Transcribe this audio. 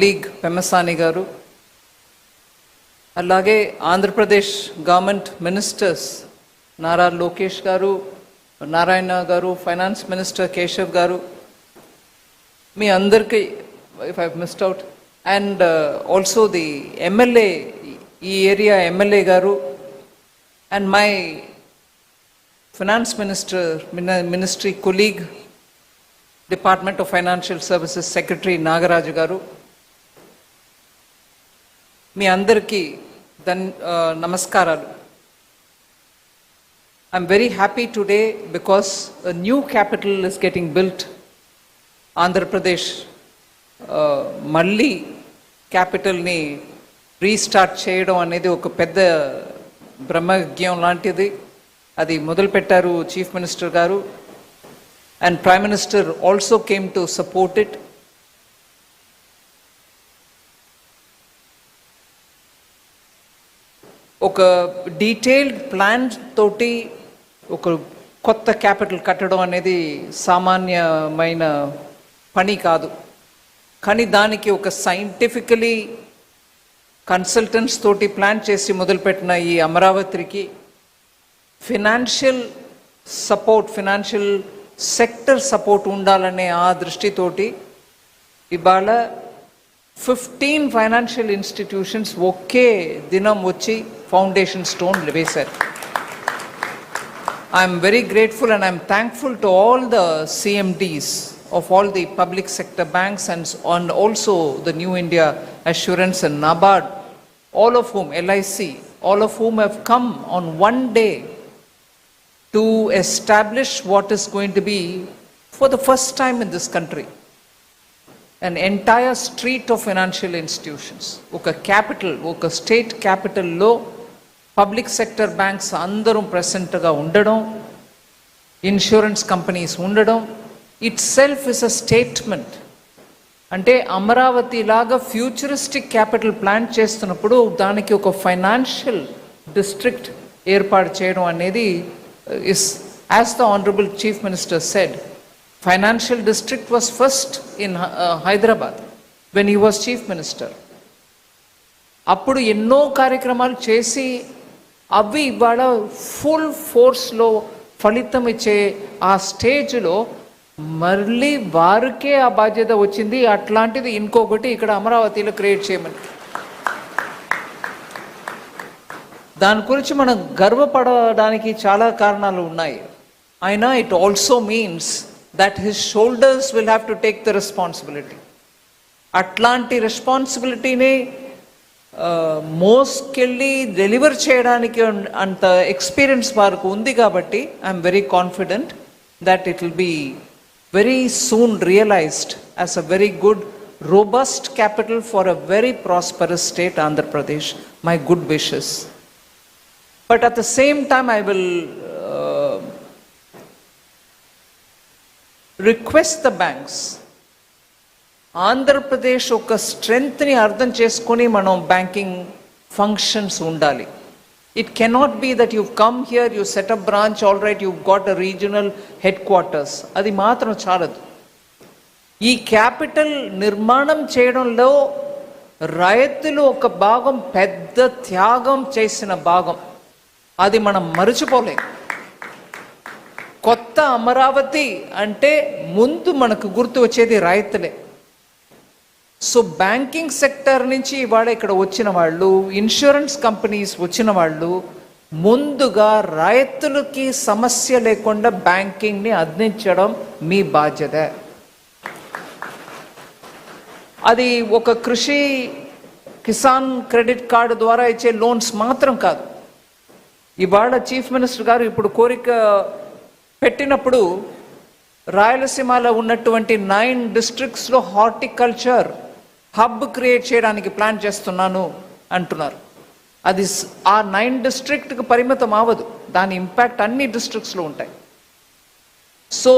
League Pemmasani గారు, అలాగే Andhra Pradesh government ministers Nara Lokesh గారు, నారాయణ గారు, ఫైనాన్స్ మినిస్టర్ కేశవ్ గారు, మీ అందరికీ if I missed out, and also the MLA, ఈ ఏరియా ఎమ్మెల్యే గారు, and my finance ministry colleague, department of financial services secretary Nagaraju గారు, మీ అందరికీ నమస్కారాలు. I'm very happy today because a new capital is getting built. Andhra Pradesh మళ్ళీ క్యాపిటల్ని restart చేయడం అనేది ఒక పెద్ద బ్రహ్మజ్ఞం లాంటిది. అది మొదలుపెట్టారు చీఫ్ మినిస్టర్ గారు, and prime minister also came to support it. ఒక డీటెయిల్డ్ ప్లాన్ తోటి ఒక కొత్త క్యాపిటల్ కట్టడం అనేది సామాన్యమైన పని కాదు. కానీ దానికి ఒక సైంటిఫికలీ కన్సల్టెంట్స్ తోటి ప్లాన్ చేసి మొదలుపెట్టిన ఈ అమరావతికి financial support, financial sector support ఉండాలనే ఆ దృష్టితోటి ఇవాళ 15 ఫైనాన్షియల్ ఇన్స్టిట్యూషన్స్ ఒకే దినం వచ్చి ఫౌండేషన్ స్టోన్ వేశారు. I'm very grateful and I'm thankful to all the CMDs of all the public sector banks and also the New India Assurance and NABARD, all of whom, LIC, all of whom have come on one day to establish what is going to be for the first time in this country an entire street of financial institutions. Oka capital, oka state capital lo public sector banks andaru present ga undadam, insurance companies undadam itself is a statement. అంటే అమరావతి లాగా futuristic capital plan చేస్తున్నప్పుడు దానికి ఒక financial district ఏర్పాటు చేయడం అనేది is, as the honourable chief minister said, financial district was first in Hyderabad when he was chief minister. అప్పుడు ఎన్నో కార్యక్రమాలు చేసి అవి ఇవాళ ఫుల్ ఫోర్స్లో ఫలితం ఇచ్చే ఆ స్టేజ్లో మళ్ళీ వారికే ఆ బాధ్యత వచ్చింది. అట్లాంటిది ఇంకొకటి ఇక్కడ అమరావతిలో క్రియేట్ చేయమని. దాని గురించి మనం గర్వపడడానికి చాలా కారణాలు ఉన్నాయి. అయినా it also means that his shoulders will have to take the responsibility. అట్లాంటి రెస్పాన్సిబిలిటీని మోస్కెళ్ళి డెలివర్ చేయడానికి అంత ఎక్స్పీరియన్స్ వారికి ఉంది. కాబట్టి I'm very confident that it will be very soon realised as a very good robust capital for a very prosperous state Andhra Pradesh. My good wishes. But at the same time I will request the banks, Andhra Pradesh ఒక స్ట్రెంగ్త్ని అర్థం చేసుకొని మనం banking functions ఉండాలి. It cannot be that you come here, you setup branch, all right, you got a regional head quarters, అది మాత్రం చాలదు. ఈ capital నిర్మాణం చేయడంలో రైతులు ఒక భాగం, పెద్ద త్యాగం చేసిన భాగం, అది మనం మరచిపోలేం. కొత్త అమరావతి అంటే ముందు మనకు గుర్తు వచ్చేది రైతులే. సో బ్యాంకింగ్ సెక్టర్ నుంచి ఇవాళ ఇక్కడ వచ్చిన వాళ్ళు, ఇన్సూరెన్స్ కంపెనీస్ వచ్చిన వాళ్ళు ముందుగా రైతులకి సమస్య లేకుండా బ్యాంకింగ్ని అందించడం మీ బాధ్యత. అది ఒక కృషి కిసాన్ క్రెడిట్ కార్డు ద్వారా ఇచ్చే లోన్స్ మాత్రం కాదు. ఇవాళ చీఫ్ మినిస్టర్ గారు ఇప్పుడు కోరిక పెట్టినప్పుడు రాయలసీమలో ఉన్నటువంటి 9 డిస్ట్రిక్ట్స్లో హార్టికల్చర్ హబ్ క్రియేట్ చేయడానికి ప్లాన్ చేస్తున్నాను అంటున్నారు. అది ఆ 9 డిస్ట్రిక్ట్కి పరిమితం అవ్వదు, దాని ఇంపాక్ట్ అన్ని డిస్ట్రిక్ట్స్లో ఉంటాయి. సో